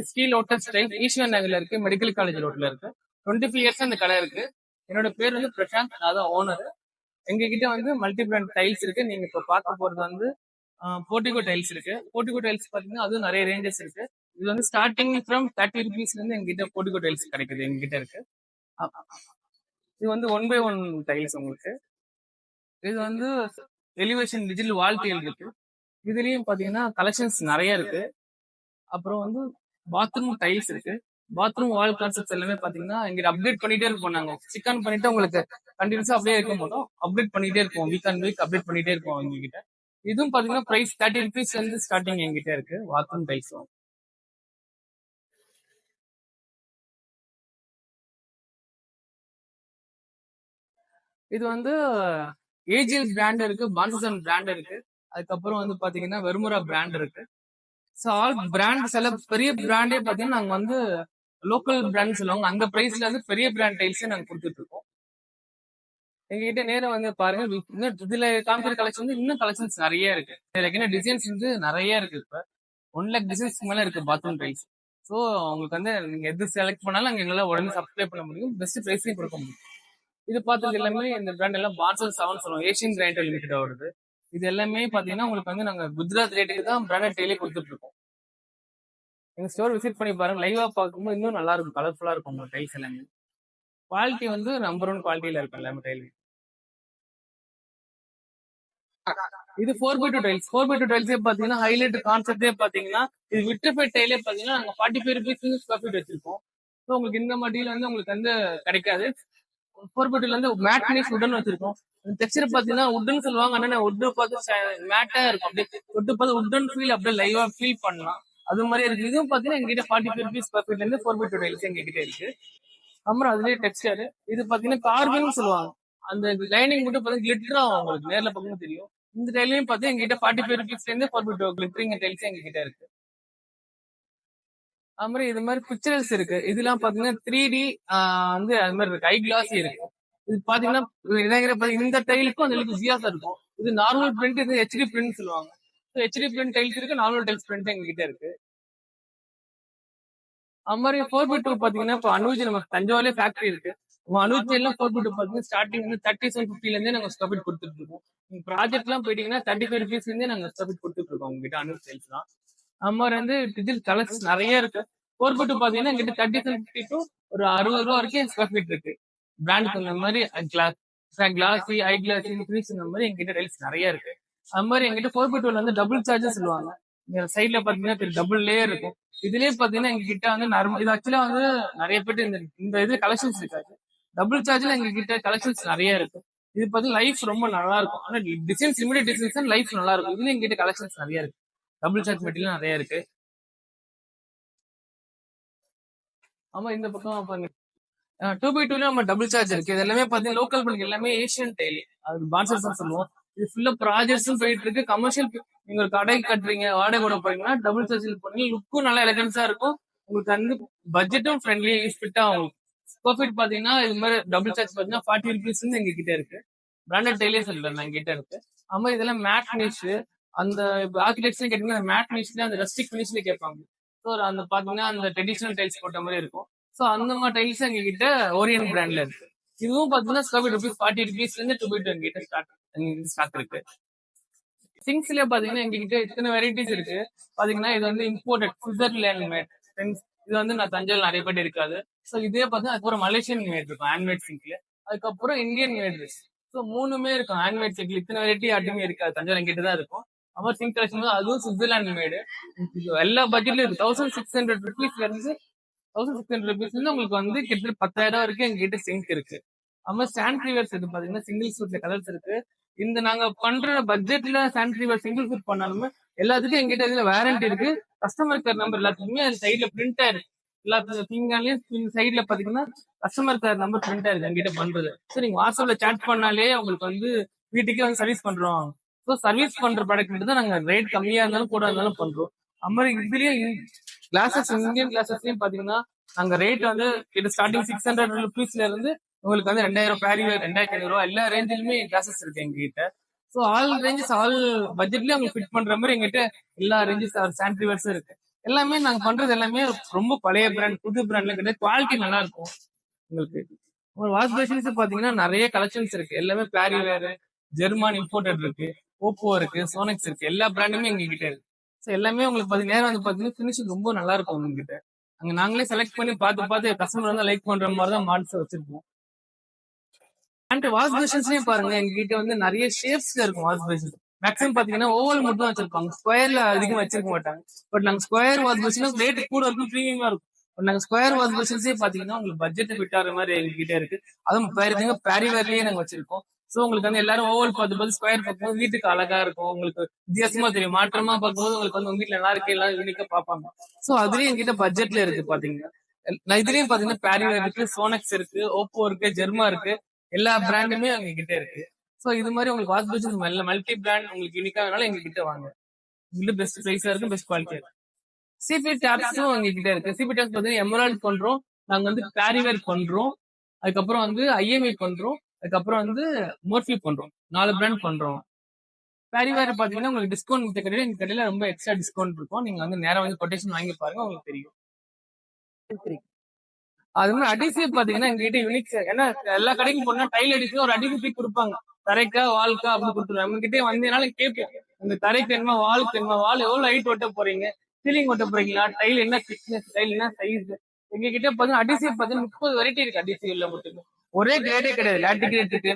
Sri lotus style ஈஸ்வரன் நகர்ல இருக்கு, medical college ரோட்ல இருக்கு. 25 இயர்ஸ் அந்த கடை இருக்கு. என்னோட பேர் வந்து பிரசாந்த், அதான் ஓனர். எங்க கிட்ட வந்து மல்டி பிராண்ட் டைல்ஸ் இருக்கு. நீங்க இப்ப பார்க்க போறது வந்து போர்டிகோ டைல்ஸ் இருக்கு. போர்டிகோ டைல்ஸ் பாத்தீங்கன்னா அதுவும் நிறைய ரேஞ்சஸ் இருக்கு. இது வந்து ஸ்டார்டிங் ஃப்ரம் 30 ருபீஸ்ல இருந்து எங்க கிட்ட போர்டிகோ டைல்ஸ் கிடைக்குது. எங்க கிட்ட இருக்கு. அ- இது வந்து 1 by 1 டைல்ஸ் உங்களுக்கு. இது வந்து எலிவேஷன் டிஜிட்டல் வால் டைல் இருக்கு. இதுலயும் பாத்தீங்கன்னா கலெக்ஷன்ஸ் நிறைய இருக்கு. அப்புறம் வந்து பாத்ரூம் டைல்ஸ் இருக்கு. பாத்ரூம் வால் கான்செப்ட்ஸ் எல்லாமே பாத்தீங்கன்னா இங்க அப்டேட் பண்ணிட்டே இருப்போம். நாங்க சிக்கன் பண்ணிட்டு உங்களுக்கு கண்டினியூஸா அப்படியே இருக்க மாட்டோம், அப்டேட் பண்ணிட்டே இருப்போம். வீக் அண்ட் வீக் அப்டேட் பண்ணிட்டே இருப்போம் எங்க கிட்ட. இதுவும் பாத்தீங்கன்னா பிரைஸ் 30 ருபீஸ்ல இருந்து ஸ்டார்டிங் எங்கிட்ட இருக்கு பாத்ரூம் டைல்ஸும். இது வந்து ஏஜிஎல் பிராண்ட் இருக்கு, பான்சன் பிராண்ட் இருக்கு. அதுக்கப்புறம் வந்து பாத்தீங்கன்னா வெர்முரா பிராண்ட் இருக்கு. ஸோ ஆல் பிராண்ட் சில பெரிய பிராண்டே பாத்தீங்கன்னா நாங்க வந்து லோக்கல் பிராண்ட் சொல்லுவாங்க, அந்த பிரைஸ்ல இருந்து பெரிய பிராண்ட் டைல்ஸே நாங்க கொடுத்துட்டு இருக்கோம். எங்ககிட்ட நேரம் வந்து பாருங்க. இன்னும் இதுல காமிக்கிற கலெக்ஷன் வந்து இன்னும் கலெக்ஷன்ஸ் நிறைய இருக்கு. இதுல டிசைன்ஸ் வந்து நிறைய இருக்கு. இப்ப 1 lakh டிசைன்ஸ்க்கு மேல இருக்கு பாத்ரூம் டைல்ஸ். ஸோ உங்களுக்கு வந்து நீங்க எது செலக்ட் பண்ணாலும் அங்க எங்களால உடனே சப்ஸ்கிரைப் பண்ண முடியும், பெஸ்ட் பிரைஸ்லயும் கொடுக்க முடியும். இது பார்த்தது எல்லாமே இந்த பிராண்ட் எல்லாம் பார்சல் 7 சொல்லுவோம், ஏஷியன் கிரைண்டர் லிமிடெட் வருது. இது எல்லாமே பாத்தீங்கன்னா உங்களுக்கு வந்து நாங்க குஜராத் ரேட்டுக்கு தான் பிராண்டட் டைலே கொடுத்துட்டு இருக்கோம். எங்க ஸ்டோர் விசிட் பண்ணி பாருங்க. லைவா பார்க்கும்போது இன்னும் நல்லா இருக்கும், கலர்ஃபுல்லா இருக்கும் உங்க டைல்ஸ் எல்லாமே. குவாலிட்டி வந்து நம்பர் 1 குவாலிட்டியில இருக்கும் எல்லாமே டைல். இது 4x2 டைல்ஸ். 4x2 டைல்ஸே பாத்தீங்கன்னா ஹைலைட் கான்செப்டே பாத்தீங்கன்னா இது விட்ரிஃபைட் டைலே பாத்தீங்கன்னா நாங்க 45 ருபீஸ் ஸ்கொயர் ஃபீட் வச்சிருக்கோம். ஸோ உங்களுக்கு இந்த மாட்டியில வந்து உங்களுக்கு வந்து கிடைக்காது. 4x2ல இருந்து மேட் ஃபினிஷ் உடன் வச்சிருக்கோம். டெக்ஸ்சர் பாத்தீங்கன்னா உட்டன் சொல்லுவாங்க, ஆனா உட்டு பார்த்து மேட்டா இருக்கும். அப்படியே தொட்டு பார்த்து உட்டன் ஃபீல் அப்படியே லைவா ஃபீல் பண்ணலாம். அது மாதிரி இருக்கு. இதுவும் பாத்தீங்கன்னா எங்ககிட்ட 45 ருபீஸ் ஸ்கொயர் ஃபீட்ல இருந்து 4x2 டைல்ஸ் எங்ககிட்ட இருக்கு. அப்புறம் அதுலயே டெக்ஸ்டர். இது பாத்தீங்கன்னா கார்பன் சொல்லுவாங்க. அந்த லைனிங் மட்டும் பாத்தீங்கன்னா கிளிட்டர் ஆகும், உங்களுக்கு நேர்ல பார்க்கும்போது தெரியும். இந்த டைலையும் பார்த்தா எங்ககிட்ட 45 ருபீஸ்ல இருந்து 4x2 கிளிட்டரிங் டைல்ஸ் எங்ககிட்ட இருக்கு. அது மாதிரி இது மாதிரி பிக்சர்ஸ் இருக்கு. இதெல்லாம் பாத்தீங்கன்னா 3D வந்து அது மாதிரி இருக்கு. ஐ கிளாஸ் இருக்கு. இது பாத்தீங்கன்னா இந்த டைலுக்கும் அந்த வித்தியாசம் இருக்கும். இது நார்மல் பிரிண்ட், இது ஹெச்டி பிரிண்ட் சொல்லுவாங்க. ஹெச்டி பிரிண்ட் டைல்ஸ் இருக்கு, நார்மல் டைல்ஸ் பிரிண்ட் எங்ககிட்ட இருக்கு. அது மாதிரி 4x2 பாத்தீங்கன்னா இப்போ அனுஜ் நம்ம தஞ்சாவூர்லயே ஃபேக்டரி இருக்கு. அனுஜ் எல்லாம் 4x2 பாத்தீங்கன்னா ஸ்டார்டிங் வந்து 3750 இருந்தே நாங்க ஸ்கொயர் ஃபீட் கொடுத்துட்டு இருக்கோம். நீங்க ப்ராஜெக்ட் எல்லாம் போயிட்டீங்கன்னா 35 ருபீஸ்ல இருந்தே நாங்க ஸ்கொயர் ஃபீட் கொடுத்துட்டு இருக்கோம் உங்ககிட்ட அனுஜ் டைல்ஸ் தான். அது மாதிரி வந்து டிஜிட்டல் கலர்ஸ் நிறைய இருக்கு. 4x2 பாத்தீங்கன்னா எங்கிட்ட 3750 டு ஒரு 60 ரூபா வரைக்கும் ஸ்கொயர் ஃபீட் இருக்கு. பிராண்டுக்கு அந்த மாதிரி கிளாஸி ஐ கிளாஸி ஃபினிஷ் இந்த மாதிரி எங்கிட்ட டைல்ஸ் நிறைய இருக்கு. அது மாதிரி எங்கிட்ட 4x2ல வந்து டபுள் சார்ஜஸ் சொல்லுவாங்க. சைட்ல பாத்தீங்கன்னா டபுள் லேயர் இருக்கும். இதுலயே பாத்தீங்கன்னா எங்க கிட்ட வந்து இது ஆக்சுவலா வந்து நிறைய பேர் இந்த இது கலெக்ஷன்ஸ் இருக்காது. டபுள் சார்ஜ்ல எங்க கிட்ட கலெக்ஷன்ஸ் நிறைய இருக்கு. இது பாத்தீங்கன்னா லைஃப் ரொம்ப நல்லா இருக்கும். ஆனா டிசைன்ஸ் லிமிடெட் டிசைன்ஸ் லைஃப் நல்லா இருக்கும். இதுல எங்க கிட்ட கலெக்ஷன்ஸ் நிறைய இருக்கு. டபுள் சார்ஜ் மெட்டீரியல் நிறைய இருக்கு. ஆமா, இந்த பக்கம் பாருங்க. 2x2 நம்ம டபுள் சார்ஜ் இருக்கு. இது எல்லாமே பாத்தீங்கன்னா லோக்கல் பில்டிங் எல்லாமே ஏஷியன் டைல், அது பான்சர்ஸ் தான் சொல்லுவோம். இது ஃபுல்லா ப்ராஜெக்ட்ஸும் போயிட்டு இருக்கு. கமர்ஷியல் நீங்க ஒரு கடை கட்டுறீங்க, வாடகை கூட போறீங்கன்னா டபுள் சார்ஜ் பண்ணி லுக்கும் நல்லா எலகன்ஸா இருக்கும். உங்களுக்கு வந்து பட்ஜெட்டும் ஃப்ரெண்ட்லியா யூஸ் ஃபிட்டா ஆகும். ஸ்கொயர் ஃபீட் பாத்தீங்கன்னா இது மாதிரி டபுள் சார்ஜ் பாத்தீங்கன்னா 40 ருபீஸ் எங்க கிட்ட இருக்கு. பிராண்டட் டைலே சொல்றேன் எங்க கிட்ட இருக்கு. அது மாதிரி இதெல்லாம் மேட் ஃபினிஷ். அந்த ஆர்கிடெக்ட்ஸ் கேட்டீங்கன்னா மேட் ஃபினிஷ்ல அந்த ரஸ்டிக் ஃபினிஷ்ல கேட்பாங்க. ஸோ அந்த பாத்தீங்கன்னா அந்த ட்ரெடிஷனல் டைல்ஸ் போட்ட மாதிரி இருக்கும். ஸோ அந்த மாதிரி டைல்ஸ் எங்க கிட்ட ஓரியன் பிராண்ட்ல இருக்கு. இதுவும் பாத்தீங்கன்னா ஸ்கொயர் ருபீஸ் 40 ருபீஸ்ல இருந்து 2x2 எங்கிட்ட ஸ்டாக் இருக்கு. சிங்ஸ்ல பாத்தீங்கன்னா எங்ககிட்ட இத்தனை வெரைட்டிஸ் இருக்கு. பாத்தீங்கன்னா இது வந்து இம்போர்ட்டட் சுவிட்சர்லாந்து மேட். இது வந்து நான் தஞ்சாவூர் நிறைய பேர் இருக்காது. ஸோ இதே பார்த்தீங்கன்னா அதுக்கப்புறம் மலேசியன் மேட் இருக்கும் ஹேண்ட்மேட் சிங்க்ல. அதுக்கப்புறம் இந்தியன் மேட். ஸோ 3மே இருக்கும். ஹேண்ட்மேட் சிங்க்ல இத்தனை வெரைட்டி யாருமே இருக்காது, தஞ்சாவூர் எங்கிட்ட தான் இருக்கும். அப்புறம் சிங்க் கலெக்ஷன் அதுவும் சுவிட்சர்லாந்து மேடு. எல்லா பட்ஜெட்லயும் இருக்கு. 1600 ருபீஸ்ல இருந்து 1600 ருபீஸ்ல இருந்து உங்களுக்கு வந்து கிட்டத்தட்ட 10,000 வரைக்கும் எங்ககிட்ட சிங்க் இருக்கு. அது மாதிரி சானிடரிவேர்ஸ் இருக்கு. பாத்தீங்கன்னா சிங்கிள் சூட்ல கலர்ஸ் இருக்கு. இந்த நாங்க பண்ற பட்ஜெட்ல சானிடரிவேர் சிங்கிள் சூட் பண்ணாலுமே எல்லாத்துக்கும் எங்கிட்ட இதுல வாரண்டி இருக்கு. கஸ்டமர் கேர் நம்பர் எல்லாத்துக்குமே அது சைட்ல பிரிண்ட் ஆயிருக்கு. எல்லாத்துக்கும் சைட்ல பாத்தீங்கன்னா கஸ்டமர் கேர் நம்பர் பிரிண்ட் ஆயிருக்கு எங்கிட்ட பண்றது. சோ நீங்க வாட்ஸ்அப்ல சாட் பண்ணாலே உங்களுக்கு வந்து வீட்டுக்கே வந்து சர்வீஸ் பண்றோம். ஸோ சர்வீஸ் பண்ற ப்ராடக்ட் தான் நாங்க ரேட் கம்மியா இருந்தாலும் கூட இருந்தாலும் பண்றோம். அது மாதிரி இதுலயும் கிளாஸஸ், இந்தியன் கிளாஸஸ்லயும் பாத்தீங்கன்னா நாங்க ரேட் வந்து ஸ்டார்டிங் 600 ருபீஸ்ல இருந்து உங்களுக்கு வந்து 2000 பேரி 2500 ரூபாய் எல்லா ரேஞ்சிலுமே கிளாஸஸ் இருக்கு எங்க கிட்ட. ஸோ ஆல் ரேஞ்சஸ் ஆல் பட்ஜெட்லயும் உங்களுக்கு ஃபிட் பண்ற மாதிரி எங்கிட்ட எல்லா ரேஞ்சஸ் சானிடரிவேர்ஸும் இருக்கு. எல்லாமே நாங்க பண்றது எல்லாமே ரொம்ப பழைய பிராண்ட், புது பிராண்ட்ல கிடையாது. குவாலிட்டி நல்லா இருக்கும் உங்களுக்கு. ஒரு வாஷ் பேஷன்ஸ் பாத்தீங்கன்னா நிறைய கலெக்ஷன்ஸ் இருக்கு. எல்லாமே பேரிவேர், ஜெர்மான் இம்போர்ட்டட் இருக்கு, ஓப்போ இருக்கு, சோனெக்ஸ் இருக்கு. எல்லா பிராண்டுமே எங்க கிட்ட இருக்கு. ஸோ எல்லாமே உங்களுக்கு நேரம் வந்து பாத்தீங்கன்னா ஃபினிஷிங் ரொம்ப நல்லா இருக்கும் உங்ககிட்ட. அங்க நாங்களே செலக்ட் பண்ணி பார்த்து பார்த்து கஸ்டமர் வந்து லைக் பண்ற மாதிரி தான் மாடல்ஸ் வச்சிருப்போம். அண்ட் வாஷ் பேஷன்ஸ்லயே பாருங்க, எங்க கிட்ட வந்து நிறைய ஷேப்ஸ்ல இருக்கும் வாஷ் பேஷன். மேக்ஸிமம் பாத்தீங்கன்னா ஓவல் மட்டும் தான் வச்சிருப்பாங்க, ஸ்கொயர்ல அதிகம் வச்சிருக்க மாட்டாங்க. பட் நாங்க ஸ்கொயர் வாஷ் பேஷன் ரேட் கூட இருக்கும், ப்ரீமியமா இருக்கும். பட் நாங்க ஸ்கொயர் வாஷ் பேஷன்ஸே பாத்தீங்கன்னா உங்களுக்கு பட்ஜெட் ஃபிட் ஆகிற மாதிரி எங்க கிட்ட இருக்கு. அதுவும் பேரிவேர்லயே நாங்க வச்சிருக்கோம். சோ உங்களுக்கு வந்து எல்லாரும் ஓவல் பார்த்து பார்த்து ஸ்கொயர் பார்க்கும்போது வீட்டுக்கு அழகா இருக்கும், உங்களுக்கு வித்தியாசமா தெரியும். மாற்றமா பார்க்கும்போது உங்களுக்கு வந்து உங்க வீட்டுல நல்லா இருக்கு, எல்லாம் யூனிக்கா பார்ப்பாங்க. சோ அதுலயும் எங்கிட்ட பட்ஜெட்ல இருக்கு பாத்தீங்கன்னா. நான் இதுலயும் பாத்தீங்கன்னா பேரிவேர் இருக்கு, சோனெக்ஸ் இருக்கு, ஓப்போ இருக்கு, ஜெர்மா இருக்கு. எல்லா பிராண்டுமே எங்க கிட்ட இருக்கு. சோ இது மாதிரி உங்களுக்கு வாஷ் பேஷன் மல்டி பிராண்ட் உங்களுக்கு யூனிக்கானால எங்க கிட்ட வாங்க. உங்களுக்கு பெஸ்ட் பிரைஸா இருக்கும், பெஸ்ட் குவாலிட்டியா இருக்கும். சிபி டேப்ஸும் எங்க கிட்ட இருக்கு. சிபி டேப்ஸ் பாத்தீங்கன்னா எமரால்ட் பண்றோம், நாங்க வந்து பேரிவேர் பண்றோம், அதுக்கப்புறம் வந்து ஐஎம்ஐ பண்றோம், அதுக்கப்புறம் வந்து மோர்ஃபி பண்றோம். 4 பிராண்ட் பண்றோம். பேரிவேர் பாத்தீங்கன்னா உங்களுக்கு டிஸ்கவுண்ட் இந்த கடையில, எங்க கடையில ரொம்ப எக்ஸ்ட்ரா டிஸ்கவுண்ட் இருக்கும். நீங்க வந்து நேரம் வந்து கொட்டேஷன் வாங்கி பாருங்க, உங்களுக்கு தெரியும். அது மாதிரி அடிசிவ் பாத்தீங்கன்னா எங்க கிட்ட யூனிக், ஏன்னா எல்லா கடைக்கும் போனா டைல் அடிச்சு ஒரு அடிசிவ் கொடுப்பாங்க, தரைக்கா வால்க்கா அப்படின்னு கொடுத்துருவாங்க. நம்ம கிட்டே வந்ததுனால கேட்போம், இந்த தரைக்கு என்ன, வாலுக்கு என்ன, வால் எவ்வளவு ஹைட் ஒட்ட போறீங்க, சீலிங் ஒட்ட போறீங்களா, டைல் என்ன திக்னஸ், டைல் என்ன சைஸ். எங்க கிட்ட பாத்தீங்கன்னா அடிசிவ் பாத்தீங்கன்னா 30 வெரைட்டி இருக்கு. அடிசிவ்ல மட்டும் ஒரே கிரேடே கிடையாது. லாட்டிகிரேட் இருக்கு,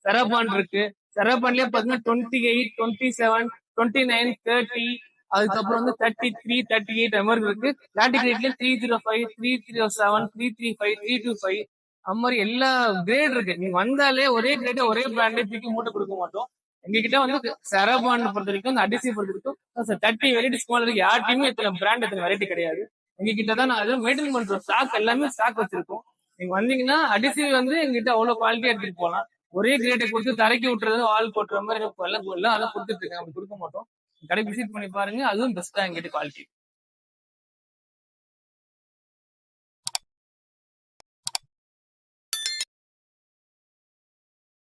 செராபான் இருக்கு. செராபான்லயே பாத்தீங்கன்னா 28, 27, 29, 30, அதுக்கப்புறம் வந்து 33, 38 அது மாதிரி இருக்கு. லாட்டிகிரேட்ல 305, 307, 335, 325 அது மாதிரி எல்லா கிரேட் இருக்கு. நீங்க வந்தாலே ஒரே கிரேட் ஒரே பிராண்டே தூக்கி மூட்டை கொடுக்க மாட்டோம். எங்க கிட்ட வந்து செராபான் பொறுத்த வரைக்கும், அந்த அடிசி பொறுத்த வரைக்கும் 30 வெரைட்டி ஸ்மால் இருக்கு. யார்ட்டையுமே எத்தனை பிராண்ட் எத்தனை வெரைட்டி கிடையாது. எங்க கிட்ட தான் நான் அதை மெயின்டைன் பண்றோம். ஸ்டாக் எல்லாமே ஸ்டாக் வச்சிருக்கோம். நீங்க வந்தீங்கன்னா அடிசிவ் வந்து எங்ககிட்ட அவ்வளவு குவாலிட்டியா எடுத்துட்டு போகலாம். ஒரே கிரேட்டை கொடுத்து தரைக்கி விட்டுறது, வால் போட்டுற மாதிரி எல்லாம் அதெல்லாம் கொடுத்துட்டு இருக்காங்க, அப்படி கொடுக்க மாட்டோம். கடை விசிட் பண்ணி பாருங்க, அதுவும் பெஸ்டா எங்கிட்ட குவாலிட்டி.